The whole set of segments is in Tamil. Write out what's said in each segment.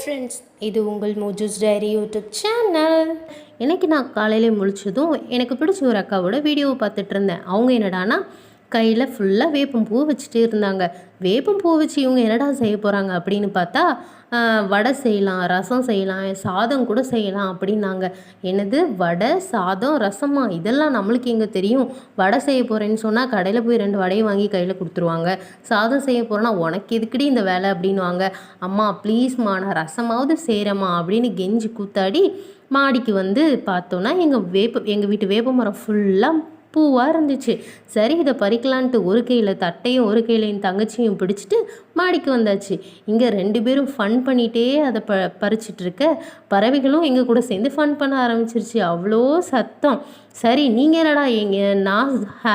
ஃப்ரெண்ட்ஸ், இது உங்கள் மோஜூஸ் டைரி யூடியூப் சேனல். இன்றைக்கி நான் காலையில் முழிச்சதும் எனக்கு பிடிச்ச ஒரு அக்காவோட வீடியோவை பார்த்துட்டு இருந்தேன். அவங்க என்னடானா கையில் ஃபுல்லாக வேப்பம்பூ வச்சுட்டு இருந்தாங்க. வேப்பம்பூ வச்சு இவங்க என்னடா செய்ய போகிறாங்க அப்படின்னு பார்த்தா வடை செய்யலாம், ரசம் செய்யலாம், சாதம் கூட செய்யலாம் அப்படின்னாங்க. என்னது வடை, சாதம், ரசமா? இதெல்லாம் நம்மளுக்கு எங்கே தெரியும்? வடை செய்ய போகிறேன்னு சொன்னால் கடையில் போய் 2 வடையை வாங்கி கையில் கொடுத்துருவாங்க. சாதம் செய்ய போகிறேன்னா உனக்கு எதுக்குடி இந்த வேலை அப்படின்வாங்க. அம்மா ப்ளீஸ்மா, நான் ரசமாவது செய்கிறேம்மா அப்படின்னு கெஞ்சி கூத்தாடி மாடிக்கு வந்து பார்த்தோன்னா எங்கள் வீட்டு வேப்ப மரம் ஃபுல்லாக பூவாக இருந்துச்சு. சரி, இதை பறிக்கலான்ட்டு ஒரு கையில் தட்டையும் ஒரு கையில் என் தங்கச்சியும் பிடிச்சிட்டு மாடிக்கு வந்தாச்சு. இங்கே 2 பேரும் ஃபன் பண்ணிகிட்டே அதை பறிச்சிட்டு இருக்க பறவைகளும் எங்கள் கூட சேர்ந்து ஃபன் பண்ண ஆரம்பிச்சிருச்சு. அவ்வளோ சத்தம். சரி, நீங்கள் என்னடா நான்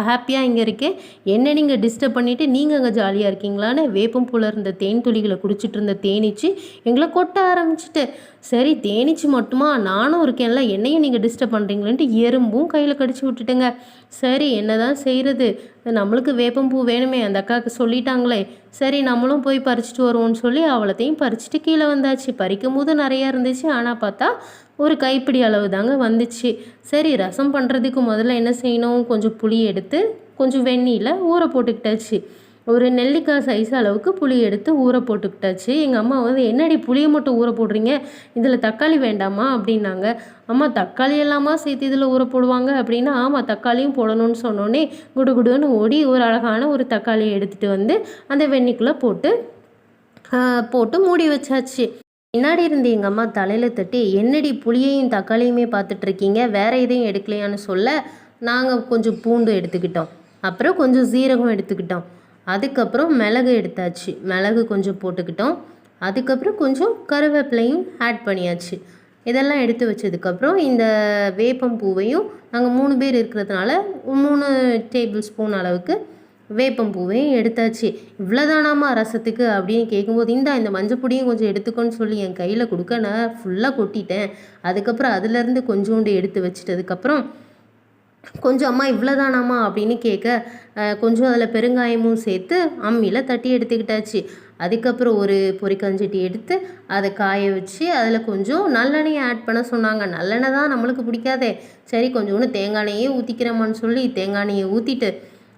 ஹாப்பியாக இங்கே இருக்கேன், என்ன நீங்கள் டிஸ்டர்ப் பண்ணிவிட்டு நீங்கள் அங்கே ஜாலியாக இருக்கீங்களான்னு வேப்பம்பூல இருந்த தேன் துளிகளை குடிச்சிட்டு இருந்த தேனீச்சு எங்களை கொட்ட ஆரம்பிச்சிட்டு. சரி, தேனீச்சு மட்டுமா, நானும் இருக்கேன்ல, என்னையும் நீங்கள் டிஸ்டர்ப் பண்ணுறீங்களேன்ட்டு எறும்பும் கையில் கடிச்சு விட்டுட்டுங்க. சரி, என்ன தான் செய்கிறது, நம்மளுக்கு வேப்பம்பூ வேணுமே, அந்த அக்காவுக்கு சொல்லிட்டாங்களே, சரி நம்மளும் போய் பறிச்சுட்டு வருவோம்னு சொல்லி அவளத்தையும் பறிச்சுட்டு கீழே வந்தாச்சு. பறிக்கும் போது நிறையா இருந்துச்சு, ஆனால் பார்த்தா ஒரு கைப்பிடி அளவு தாங்க வந்துச்சு. சரி, ரசம் பண்ணுறதுக்கு முதல்ல என்ன செய்யணும், கொஞ்சம் புளி எடுத்து கொஞ்சம் வெந்நீரில் ஊற போட்டுக்கிட்டாச்சு. ஒரு நெல்லிக்காய் சைஸ் அளவுக்கு புளி எடுத்து ஊற போட்டுக்கிட்டாச்சு. எங்கள் அம்மா வந்து என்னடி புளியை மட்டும் ஊற போடுறீங்க, இதில் தக்காளி வேண்டாமா அப்படின்னாங்க. அம்மா தக்காளி எல்லாமா சேர்த்து இதில் ஊற போடுவாங்க அப்படின்னா, ஆமாம் தக்காளியும் போடணும்னு சொன்னோன்னே குடுகுடுன்னு ஓடி ஒரு அழகான ஒரு தக்காளியை எடுத்துகிட்டு வந்து அந்த வெந்நிக்குள்ளே போட்டு மூடி வச்சாச்சு. பின்னாடி இருந்து எங்கள் அம்மா தலையில் தட்டி, என்னடி புளியையும் தக்காளியுமே பார்த்துட்ருக்கீங்க, வேறு எதையும் எடுக்கலையான்னு சொல்ல, நாங்கள் கொஞ்சம் பூண்டு எடுத்துக்கிட்டோம், அப்புறம் கொஞ்சம் சீரகம் எடுத்துக்கிட்டோம், அதுக்கப்புறம் மிளகு எடுத்தாச்சு, மிளகு கொஞ்சம் போட்டுக்கிட்டோம், அதுக்கப்புறம் கொஞ்சம் கருவேப்பிலையும் ஆட் பண்ணியாச்சு. இதெல்லாம் எடுத்து வச்சதுக்கப்புறம் இந்த வேப்பம்பூவையும் நாங்கள் 3 பேர் இருக்கிறதுனால 3 டேபிள் ஸ்பூன் அளவுக்கு வேப்பம்பூவையும் எடுத்தாச்சு. இவ்வளோதானாமா ரசத்துக்கு அப்படின்னு கேட்கும்போது, இந்த மஞ்சப்பொடியும் கொஞ்சம் எடுத்துக்கோன்னு சொல்லி என் கையில் கொடுக்க நான் ஃபுல்லாக கொட்டிட்டேன். அதுக்கப்புறம் அதுலேருந்து கொஞ்சோண்டு எடுத்து வச்சிட்டதுக்கப்புறம் கொஞ்சம் அம்மா இவ்வளோதானாமா அப்படின்னு கேட்க கொஞ்சம் அதில் பெருங்காயமும் சேர்த்து அம்மியில் தட்டி எடுத்துக்கிட்டாச்சு. அதுக்கப்புறம் ஒரு பொரிக்கஞ்சட்டி எடுத்து அதை காய வச்சு அதில் கொஞ்சம் நல்லெண்ணெயை ஆட் பண்ண சொன்னாங்க. நல்லெண்ணெய் தான் நம்மளுக்கு பிடிக்காதே, சரி கொஞ்சோண்டு தேங்காய் எண்ணெயே ஊற்றிக்கிறோமான்னு சொல்லி தேங்காய் எண்ணெயை ஊற்றிட்டு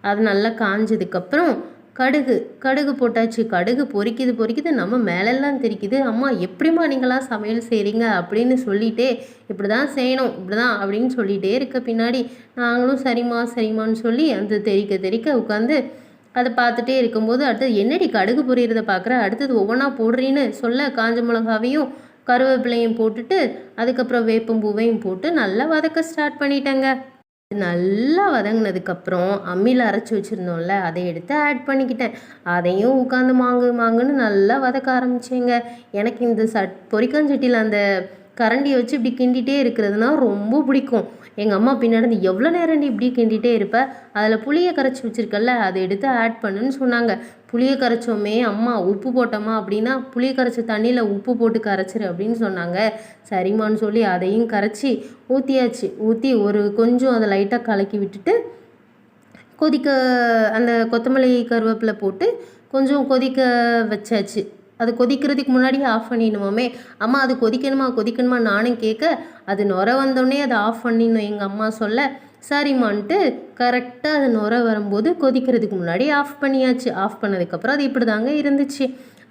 அது நல்லா காஞ்சதுக்கப்புறம் கடுகு போட்டாச்சு. கடுகு பொரிக்குது, நம்ம மேலெல்லாம் தெரிக்குது. அம்மா எப்படிம்மா நீங்களாம் சமையல் செய்கிறீங்க அப்படின்னு சொல்லிகிட்டே, இப்படி தான் செய்யணும், இப்படி தான் அப்படின்னு சொல்லிகிட்டே இருக்க பின்னாடி நாங்களும் சரிம்மான்னு சொல்லி அந்த தெரிக்க உட்காந்து அதை பார்த்துட்டே இருக்கும்போது, அடுத்தது என்னடி கடுகு பொரியறதை பார்க்குற, அடுத்தது ஒவ்வொன்றா போடுறீன்னு சொல்ல காஞ்ச மிளகாவையும் கருவேப்பிலையும் போட்டுட்டு அதுக்கப்புறம் வேப்பம்பூவையும் போட்டு நல்லா வதக்க ஸ்டார்ட் பண்ணிட்டேங்க. நல்லா வதங்கினதுக்கப்புறம் அம்மியில் அரைச்சி வச்சுருந்தோம்ல, அதை எடுத்து ஆட் பண்ணிக்கிட்டேன். அதையும் உட்காந்து மாங்குன்னு நல்லா வதக்க ஆரம்பித்தேங்க. எனக்கு இந்த பொரிக்கஞ்சட்டியில் அந்த கரண்டியை வச்சு இப்படி கிண்டிகிட்டே இருக்கிறதுனா ரொம்ப பிடிக்கும். எங்கள் அம்மா பின்னாடி எவ்வளோ நேரம் இப்படி கிண்டிகிட்டே இருப்ப, அதில் புளியை கரைச்சி வச்சுருக்கல, அதை எடுத்து ஆட் பண்ணுன்னு சொன்னாங்க. புளியை கரைச்சோமே அம்மா, உப்பு போட்டோமா அப்படின்னா, புளியை கரைச்ச தண்ணியில் உப்பு போட்டு கரைச்சிரு அப்படின்னு சொன்னாங்க. சரிம்மான்னு சொல்லி அதையும் கரைச்சி ஊற்றியாச்சு. ஊற்றி கொஞ்சம் அதை லைட்டாக கலக்கி விட்டுட்டு அந்த கொத்தமல்லி கருவேப்பிலை போட்டு கொஞ்சம் கொதிக்க வச்சாச்சு. அது கொதிக்கிறதுக்கு முன்னாடி ஆஃப் பண்ணிடணுமாமே. அம்மா அது கொதிக்கணுமா நானும் கேட்க, அது நுர வந்தோடனே அதை ஆஃப் பண்ணிடணும் எங்கள் அம்மா சொல்ல, சரிம்மான்ட்டு கரெக்டாக அது நுர வரும்போது கொதிக்கிறதுக்கு முன்னாடி ஆஃப் பண்ணியாச்சு. ஆஃப் பண்ணதுக்கப்புறம் அது இப்படி தாங்க இருந்துச்சு.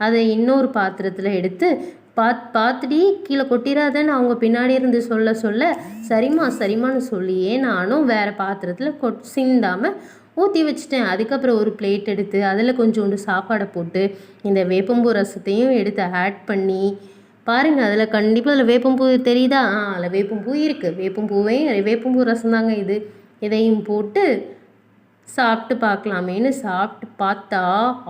அதை இன்னொரு பாத்திரத்தில் எடுத்து பார்த்துடி கீழே கொட்டிடாதேன்னு அவங்க பின்னாடி இருந்து சொல்ல சரிம்மான்னு சொல்லியே நானும் வேறு பாத்திரத்தில் சிந்தாமல் ஊற்றி வச்சுட்டேன். அதுக்கப்புறம் ஒரு பிளேட் எடுத்து அதில் கொஞ்சோண்டு சாப்பாடை போட்டு இந்த வேப்பம்பூ ரசத்தையும் எடுத்து ஆட் பண்ணி பாருங்கள். அதில் கண்டிப்பாக அதில் வேப்பம்பூ தெரியுதா? அதில் வேப்பம்பூ இருக்குது. வேப்பம்பூ ரசம் தாங்க இது. இதையும் போட்டு சாப்பிட்டு பார்க்கலாமேன்னு சாப்பிட்டு பார்த்தா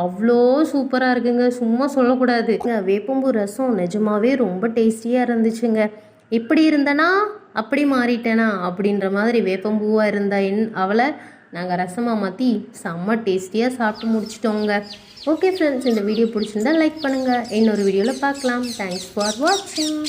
அவ்வளோ சூப்பராக இருக்குங்க, சும்மா சொல்லக்கூடாது. வேப்பம்பூ ரசம் நிஜமாவே ரொம்ப டேஸ்டியாக இருந்துச்சுங்க. இப்படி இருந்தனா அப்படி மாறிட்டேனா அப்படின்ற மாதிரி வேப்பம்பூவாக இருந்தா அவளை நாங்கள் ரசமாக மாற்றி செம்ம டேஸ்டியாக சாப்பிட்டு முடிச்சிட்டோங்க. ஓகே ஃப்ரெண்ட்ஸ், இந்த வீடியோ பிடிச்சிருந்தா லைக் பண்ணுங்கள். இன்னொரு வீடியோவில் பார்க்கலாம். தேங்க்ஸ் ஃபார் வாட்சிங்.